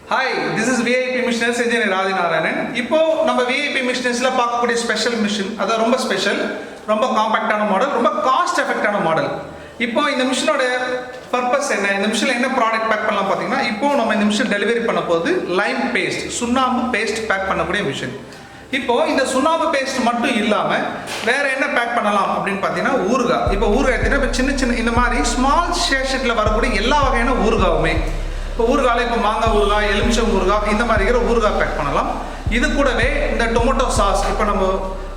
Hi, this is VIP Machineries engineer NARAYANAN. இப்போ நம்ம VIP Machineries-ல பார்க்கக்கூடிய ஸ்பெஷல் மிஷின் அது ரொம்ப ஸ்பெஷல், ரொம்ப காம்பாக்டான மாடல், ரொம்ப காஸ்ட் எஃபெக்டான மாடல். இப்போ இந்த மிஷினோட பர்பஸ் என்ன, இந்த மிஷினில் என்ன ப்ராடக்ட் பேக் பண்ணலாம் பார்த்தீங்கன்னா, இப்போ நம்ம இந்த மிஷின் டெலிவரி பண்ண போது லைம் பேஸ்ட், சுண்ணாம்பு பேஸ்ட் பேக் பண்ணக்கூடிய மிஷின். இப்போ இந்த சுண்ணாம்பு பேஸ்ட் மட்டும் இல்லாமல் வேற என்ன பேக் பண்ணலாம் அப்படின்னு பார்த்தீங்கன்னா ஊறுகாய். இப்போ ஊறுகாய் எடுத்தீங்கன்னா இப்போ சின்ன சின்ன இந்த மாதிரி ஸ்மால் ஷேஷெட்டில் வரக்கூடிய எல்லா வகையான ஊறுகாவுமே, இப்போ ஊறுகாயில் இப்போ மாங்காய் ஊறுகாய், எலுமிச்சம் ஊறுகாய், இந்த மாதிரி இருக்கிற ஊறுகாய் பேக் பண்ணலாம். இது கூடவே இந்த டொமேட்டோ சாஸ், இப்போ நம்ம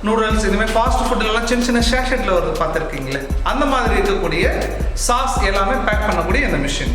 நூடுல்ஸ் இதுமாதிரி ஃபாஸ்ட் ஃபுட்லாம் சின்ன சின்ன ஷேஷெட்டில் வருது பார்த்துருக்கீங்களே, அந்த மாதிரி இருக்கக்கூடிய சாஸ் எல்லாமே பேக் பண்ணக்கூடிய இந்த மிஷின்.